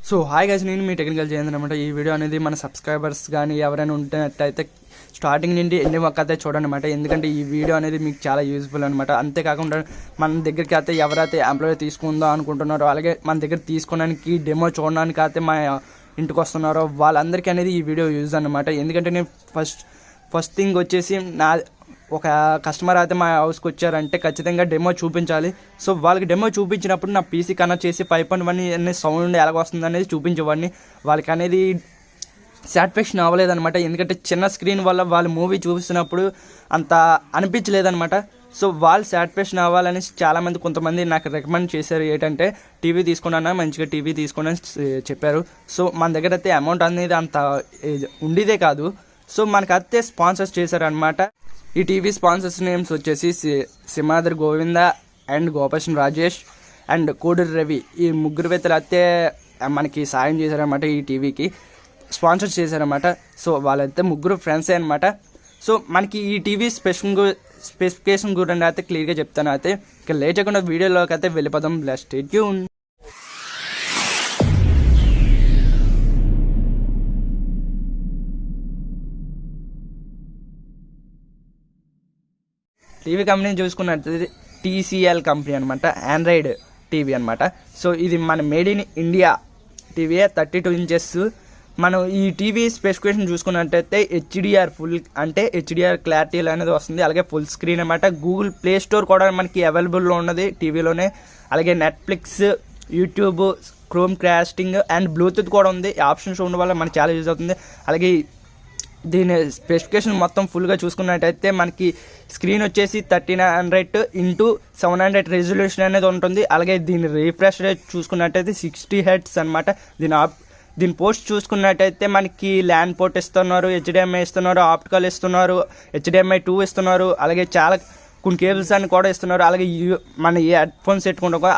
So hi guys, నేను మీ technical జాయంత్ అనమాట. ఈ వీడియో అనేది మన సబ్స్క్రైబర్స్ కానీ ఎవరైనా ఉంటున్నట్టయితే స్టార్టింగ్ నుండి ఎండింగ్ వరకు అయితే చూడండి అనమాట. ఎందుకంటే ఈ వీడియో అనేది మీకు చాలా యూజ్ఫుల్ అనమాట. అంతేకాకుండా మన దగ్గరికి అయితే ఎవరైతే ఎంప్లాయీ తీసుకుందాం అనుకుంటున్నారో, అలాగే మన దగ్గర తీసుకోవడానికి డెమో చూడడానికి అయితే మా ఇంటికి వస్తున్నారో వాళ్ళందరికీ అనేది ఈ వీడియో యూజ్ అనమాట. ఎందుకంటే నేను ఫస్ట్ థింగ్ వచ్చేసి ఒక కస్టమర్ అయితే మా హౌస్కి వచ్చారంటే ఖచ్చితంగా డెమో చూపించాలి. సో వాళ్ళకి డెమో చూపించినప్పుడు నా పీసీ కనెక్ట్ చేసి 5.1 అనేది సౌండ్ ఎలాగ వస్తుంది అనేది చూపించేవాడిని. వాళ్ళకి అనేది సాటిస్ఫాక్షన్ అవ్వలేదన్నమాట. ఎందుకంటే చిన్న స్క్రీన్ వల్ల వాళ్ళు మూవీ చూపిస్తున్నప్పుడు అంత అనిపించలేదన్నమాట. సో వాళ్ళు సాటిస్ఫాక్షన్ అవ్వాలని చాలామంది కొంతమంది నాకు రికమెండ్ చేశారు. ఏంటంటే టీవీ తీసుకున్నా, మంచిగా టీవీ తీసుకుని చెప్పారు. సో మన దగ్గర అయితే అమౌంట్ అనేది అంత ఉండేదే కాదు. సో మనకైతే స్పాన్సర్స్ చేశారనమాట. ఈ టీవీ స్పాన్సర్స్ నేమ్స్ వచ్చేసి సింహాద్రి గోవింద అండ్ గోపేశం రాజేష్ అండ్ కోడూరి రవి. ఈ ముగ్గురు వ్యక్తులు అయితే మనకి సాయం చేశారనమాట. ఈ టీవీకి స్పాన్సర్ చేశారనమాట. సో వాళ్ళైతే ముగ్గురు ఫ్రెండ్సే అనమాట. సో మనకి ఈ టీవీ స్పెసిఫికేషన్ గురించి అయితే క్లియర్గా చెప్తాను. అయితే ఇక లేట్ చేయకుండా వీడియోలోకి అయితే వెళ్ళిపోదాం. Stay tune. టీవీ కంపెనీ చూసుకున్నట్లయితే TCL కంపెనీ అనమాట. ఆండ్రాయిడ్ టీవీ అనమాట. సో ఇది మన made in India TV, 32 inches. మనం ఈ టీవీ స్పెసిఫికేషన్ చూసుకున్నట్టయితే HDR ఫుల్ అంటే HDR క్లారిటీ అనేది వస్తుంది. అలాగే ఫుల్ స్క్రీన్ అనమాట. గూగుల్ ప్లే స్టోర్ కూడా మనకి అవైలబుల్లో ఉన్నది టీవీలోనే. అలాగే Netflix, YouTube, Chrome casting and Bluetooth కూడా ఉంది. ఆప్షన్స్ ఉండడం వల్ల మనకి చాలా యూజ్ అవుతుంది. అలాగే దీని స్పెసిఫికేషన్ మొత్తం ఫుల్గా చూసుకున్నట్టయితే మనకి స్క్రీన్ వచ్చేసి 1300x700 రెజల్యూషన్ అనేది ఉంటుంది. అలాగే దీని రిఫ్రెష్ రేట్ చూసుకున్నట్టయితే 60 Hz అనమాట. దీని పోస్ట్ చూసుకున్నట్టయితే మనకి ల్యాన్ పోర్ట్ ఇస్తున్నారు, HDMI ఇస్తున్నారు, ఆప్టికల్ ఇస్తున్నారు, HDMI 2 ఇస్తున్నారు. అలాగే చాలా కొన్ని కేబుల్స్ అని కూడా ఇస్తున్నారు. అలాగే మన ఏ హెడ్ ఫోన్స్ పెట్టుకుంటా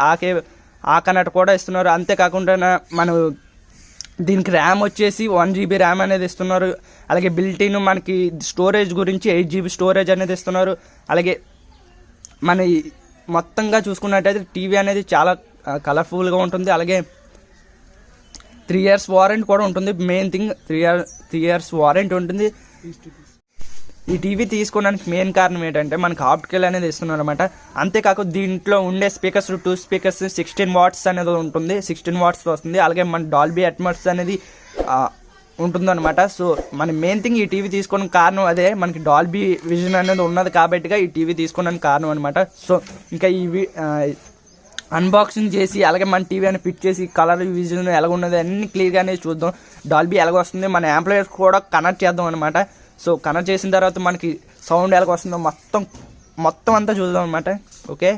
ఆ కనెక్ట్ కూడా ఇస్తున్నారు. అంతేకాకుండా మనం దీనికి ర్యామ్ వచ్చేసి 1 GB ర్యామ్ అనేది ఇస్తున్నారు. అలాగే బిల్టిన్ మనకి స్టోరేజ్ గురించి 8 GB స్టోరేజ్ అనేది ఇస్తున్నారు. అలాగే మన మొత్తంగా చూసుకున్నట్టయితే టీవీ అనేది చాలా కలర్ఫుల్గా ఉంటుంది. అలాగే 3 years వారంటీ కూడా ఉంటుంది. మెయిన్ థింగ్ 3 years వారంటీ ఉంటుంది. ఈ టీవీ తీసుకోవడానికి మెయిన్ కారణం ఏంటంటే మనకి ఆప్టికల్ అనేది ఇస్తున్నారు అనమాట. అంతేకాకుండా దీంట్లో ఉండే స్పీకర్స్ 2 స్పీకర్స్ 16 watts అనేది ఉంటుంది. 16 watts వస్తుంది. అలాగే మన డాల్బీ అట్మాస్ అనేది ఉంటుందన్నమాట. సో మన మెయిన్ థింగ్ ఈ టీవీ తీసుకోవడానికి కారణం అదే. మనకి డాల్బీ విజన్ అనేది ఉన్నది కాబట్టిగా ఈ టీవీ తీసుకోవడానికి కారణం అనమాట. సో ఇంకా ఇవి అన్బాక్సింగ్ చేసి అలాగే మన టీవీ అని ఫిట్ చేసి కలర్ విజన్ ఎలాగ ఉన్నది అన్ని క్లియర్గా అనేది చూద్దాం. డాల్బీ ఎలాగ వస్తుంది, మన యాంప్లిఫైయర్స్ కూడా కనెక్ట్ చేద్దాం అనమాట. సో కనెక్ట్ చేసిన తర్వాత మనకి సౌండ్ ఎలాగ వస్తుందో మొత్తం అంతా చూద్దాం అనమాట. ఓకే,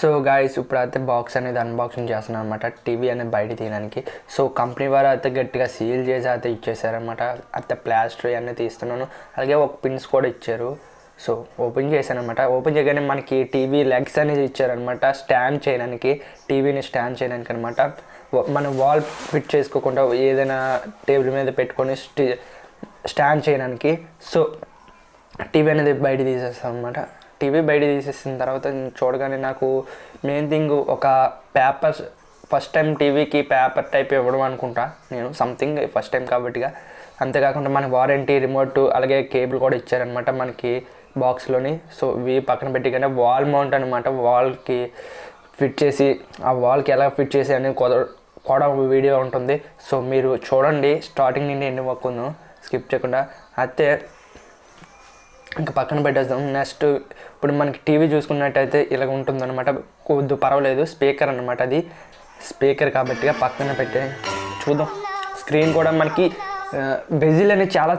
సో గాయస్ ఇప్పుడైతే బాక్స్ అనేది అన్బాక్సింగ్ చేస్తున్నాను అనమాట. టీవీ అనేది బయట తీయడానికి. సో కంపెనీ వారు అయితే గట్టిగా సీల్ చేసి అయితే ఇచ్చేసారనమాట. అయితే ప్లాస్టర్ అనేది తీస్తున్నాను. అలాగే ఒక పిన్స్ కూడా ఇచ్చారు. సో ఓపెన్ చేశాను అనమాట. ఓపెన్ చేయగానే మనకి టీవీ లెగ్స్ అనేది ఇచ్చారనమాట. స్టాండ్ చేయడానికి, టీవీని స్టాండ్ చేయడానికి అనమాట. మన వాల్ ఫిట్ చేసుకోకుండా ఏదైనా టేబుల్ మీద పెట్టుకొని స్టాండ్ చేయడానికి. సో టీవీ అనేది బయట తీసేస్తాను అనమాట. టీవీ బయట తీసేసిన తర్వాత చూడగానే నాకు మెయిన్ థింగ్ ఒక పేపర్, ఫస్ట్ టైం టీవీకి పేపర్ టైప్ ఇవ్వడం అనుకుంటా నేను, సంథింగ్ ఫస్ట్ టైం కాబట్టిగా. అంతేకాకుండా మన వారంటీ, రిమోట్, అలాగే కేబుల్ కూడా ఇచ్చారనమాట మనకి బాక్స్లోని. సో ఇవి పక్కన పెట్టిగానే వాల్ మౌంట్ అనమాట. వాల్కి ఫిట్ చేసి ఆ వాల్కి ఎలా ఫిట్ చేసి అనేది కూడా వీడియో ఉంటుంది. సో మీరు చూడండి స్టార్టింగ్ నుండి ఎన్ని వరకు స్కిప్ చేయకుండా. అయితే ఇంకా పక్కన పెట్టేద్దాం. నెక్స్ట్ ఇప్పుడు మనకి టీవీ చూసుకున్నట్టయితే ఇలాగ ఉంటుందన్నమాట. కొద్ది పర్వాలేదు, స్పీకర్ అనమాట. అది స్పీకర్ కాబట్టి పక్కన పెట్టే చూద్దాం. స్క్రీన్ కూడా మనకి బెజిల్ అనేది చాలా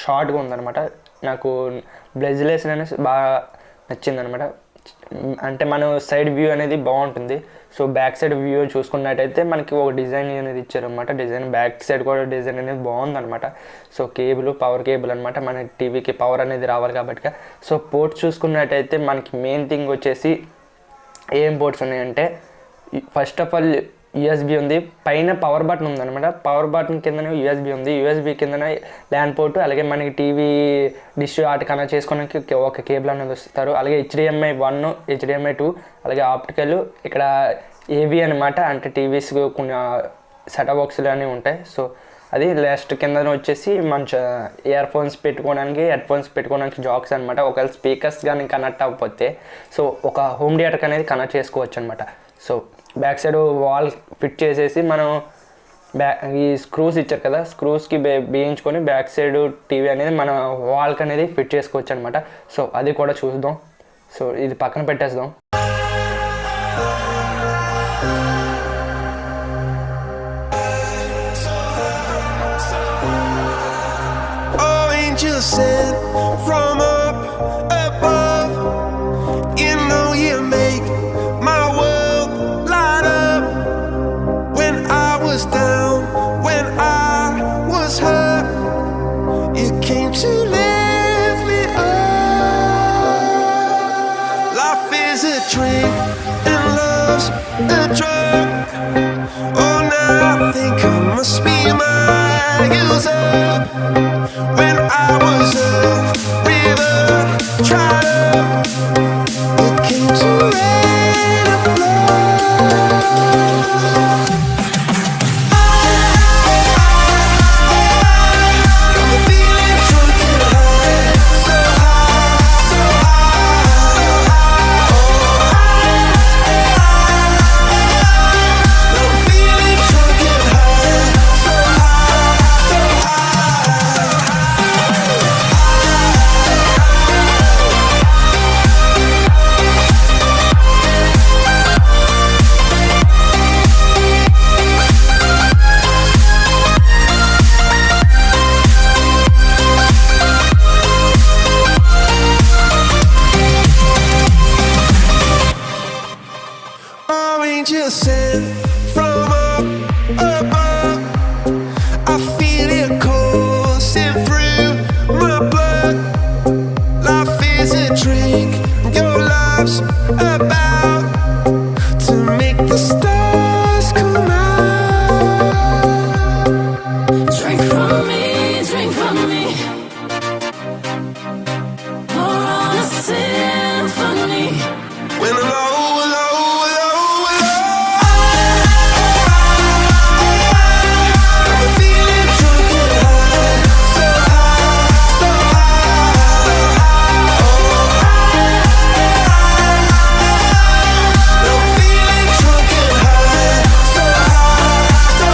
షార్ట్గా ఉందన్నమాట. నాకు బెజిలేషన్ అనేది బాగా నచ్చిందనమాట. అంటే మనం సైడ్ వ్యూ అనేది బాగుంటుంది. సో బ్యాక్ సైడ్ వ్యూ చూసుకున్నట్టయితే మనకి ఒక డిజైన్ అనేది ఇచ్చారనమాట. డిజైన్ బ్యాక్ సైడ్ కూడా డిజైన్ అనేది బాగుందనమాట. సో కేబుల్, పవర్ కేబుల్ అనమాట. మన టీవీకి పవర్ అనేది రావాలి కాబట్టి. సో పోర్ట్స్ చూసుకున్నట్టయితే మనకి మెయిన్ థింగ్ వచ్చేసి ఏం పోర్ట్స్ ఉన్నాయంటే, ఫస్ట్ ఆఫ్ ఆల్ యూఎస్బీ ఉంది, పైన పవర్ బటన్ ఉందన్నమాట. పవర్ బటన్ కిందనే యూఎస్బీ ఉంది, యూఎస్బీ కిందనే ల్యాండ్ పోర్ట్, అలాగే మనకి టీవీ డిష్ వాటి కనెక్ట్ చేసుకోవడానికి ఒక కేబుల్ అనేది వస్తారు. అలాగే HDMI 1, HDMI 2, అలాగే ఆప్టికల్, ఇక్కడ ఏవి అనమాట, అంటే టీవీస్ కొన్ని సెటప్ బాక్సులు అనేవి ఉంటాయి. సో అది లాస్ట్ కింద వచ్చేసి మంచి ఇయర్ ఫోన్స్ పెట్టుకోవడానికి, హెడ్ ఫోన్స్ పెట్టుకోవడానికి జాక్స్ అనమాట. ఒకవేళ స్పీకర్స్ కానీ కనెక్ట్ అవ్వకపోతే సో ఒక హోమ్ థియేటర్కి అనేది కనెక్ట్ చేసుకోవచ్చు అనమాట. So back side wall fit చేసేసి మనం ఈ స్క్రూస్ ఇచ్చారు కదా, స్క్రూస్కి బిగించుకొని బ్యాక్ సైడ్ టీవీ అనేది మన వాల్కి అనేది ఫిట్ చేసుకోవచ్చు అనమాట. సో అది కూడా చూద్దాం. సో ఇది పక్కన పెట్టేద్దాం. Sent from up above, you know you make my world light up. When I was down, when I was hurt, you came to lift me up. Life is a drink and love's a drug. Oh, now I think I must be my user. When I was a river dried up, it came to rain and flood. I'm feeling drunk and high, so high, so high. I'm feeling drunk and high, so high, so high. Angels sent from up above. I feel it coursing through my blood. Life is a drink, your love's about to make the stars come out. Drink from me, drink from me. Pour on a symphony. When I'm low, low, low, low, I'm feeling drunk and high, so high, so high. I'm feeling drunk and high, so high, so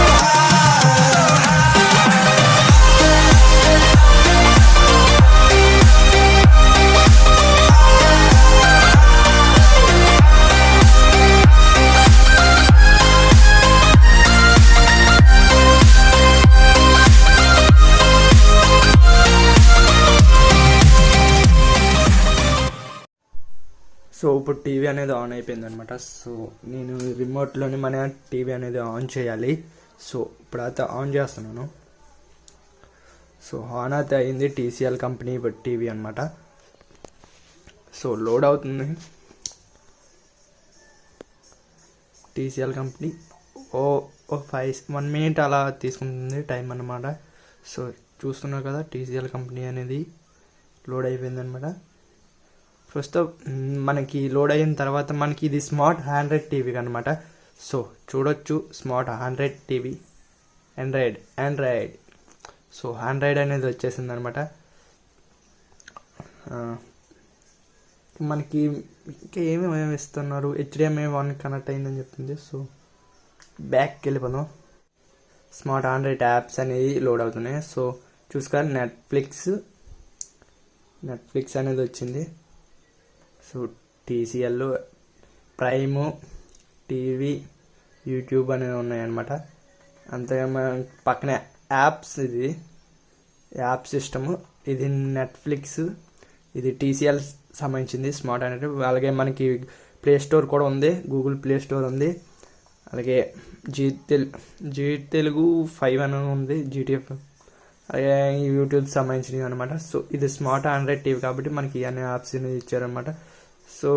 so ఇప్పుడు TV అనేది on అయిపోయింది అనమాట. So నేను రిమోట్లోని మన TV అనేది on చేయాలి. So ఇప్పుడైతే on చేస్తున్నాను. సో ఆన్ అయితే అయింది. TCL కంపెనీ టీవీ అనమాట. సో లోడ్ అవుతుంది. TCL కంపెనీ 1 మినిట్ అలా తీసుకుంటుంది టైం అన్నమాట. సో చూస్తున్నారు కదా, TCL కంపెనీ అనేది లోడ్ అయిపోయింది అనమాట. ప్రస్తుతం మనకి లోడ్ అయిన తర్వాత మనకి ఇది స్మార్ట్ ఆండ్రాయిడ్ టీవీ అనమాట. సో చూడొచ్చు, smart Android TV, Android. So Android అనేది వచ్చేసింది అనమాట. మనకి ఇంకా ఏమేమి ఇస్తున్నారు, HDMI 1 కనెక్ట్ అయిందని చెప్తుంది. సో బ్యాక్కి వెళ్ళిపోదాం. స్మార్ట్ ఆండ్రాయిడ్ యాప్స్ అనేది లోడ్ అవుతున్నాయి. సో చూసుకో, నెట్ఫ్లిక్స్ అనేది వచ్చింది. So TCL, prime, TV, YouTube అనేవి ఉన్నాయన్నమాట. అంతగా పక్కనే యాప్స్, ఇది యాప్ సిస్టము, ఇది నెట్ఫ్లిక్స్, ఇది TCL సంబంధించింది స్మార్ట్ అనేది. అలాగే మనకి ప్లే స్టోర్ కూడా ఉంది, గూగుల్ ప్లే స్టోర్ ఉంది. అలాగే జీ తెలుగు 5 అని ఉంది, GTF, అలాగే యూట్యూబ్ సంబంధించినవి అనమాట. సో ఇది స్మార్ట్ ఆండ్రాయిడ్ టీవీ కాబట్టి మనకి అన్ని యాప్స్ ఇచ్చారనమాట. సో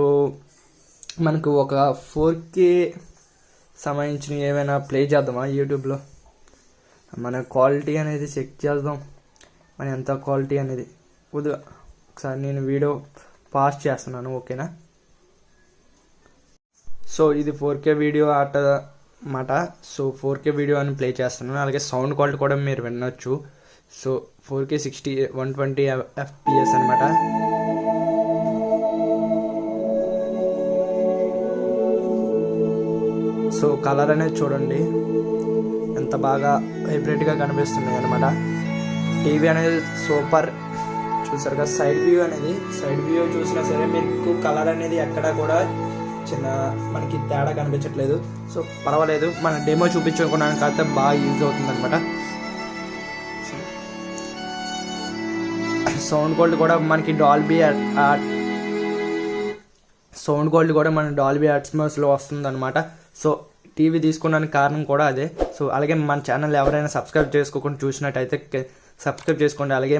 మనకు ఒక 4K సంబంధించిన ఏమైనా ప్లే చేద్దామా యూట్యూబ్లో? మన క్వాలిటీ అనేది చెక్ చేద్దాం, మన ఎంత క్వాలిటీ అనేది. ఒకసారి నేను వీడియో పాస్ చేస్తున్నాను, ఓకేనా? సో ఇది 4K వీడియో అన్నమాట. సో 4K వీడియో అని ప్లే చేస్తున్నాను. అలాగే సౌండ్ క్వాలిటీ కూడా మీరు వినొచ్చు. సో 4K 120 FPS అనమాట. సో కలర్ అనేది చూడండి ఎంత బాగా వైబ్రేట్గా కనిపిస్తున్నాయి అనమాట. టీవీ అనేది సూపర్. చూసారుగా సైడ్ వ్యూ చూసినా సరే మీకు కలర్ అనేది ఎక్కడా కూడా మనకి తేడా కనిపించట్లేదు. సో పర్వాలేదు, మన డెమో చూపించుకోవడానికి అయితే బాగా యూజ్ అవుతుంది అనమాట. సౌండ్ క్వాలిటీ కూడా మనకి డాల్బీ అట్మాస్లో వస్తుంది అనమాట. సో టీవీ తీసుకోవడానికి కారణం కూడా అదే. సో అలాగే మన ఛానల్ ఎవరైనా సబ్స్క్రైబ్ చేసుకోకుండా చూసినట్టయితే సబ్స్క్రైబ్ చేసుకోండి. అలాగే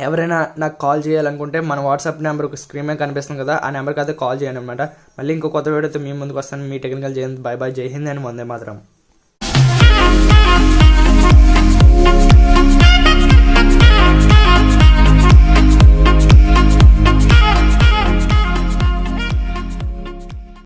ఎవరైనా నాకు కాల్ చేయాలనుకుంటే మన వాట్సాప్ నెంబర్ స్క్రీన్ మీద కనిపిస్తుంది కదా, ఆ నెంబర్కి అయితే కాల్ చేయండి అనమాట. మళ్ళీ ఇంకో కొత్త వీడియోతో మీ ముందుకు వస్తాను. మీ టెక్నికల్ జయంత్. బై బై, జై హింద్ అండ్ వందే మాతరం.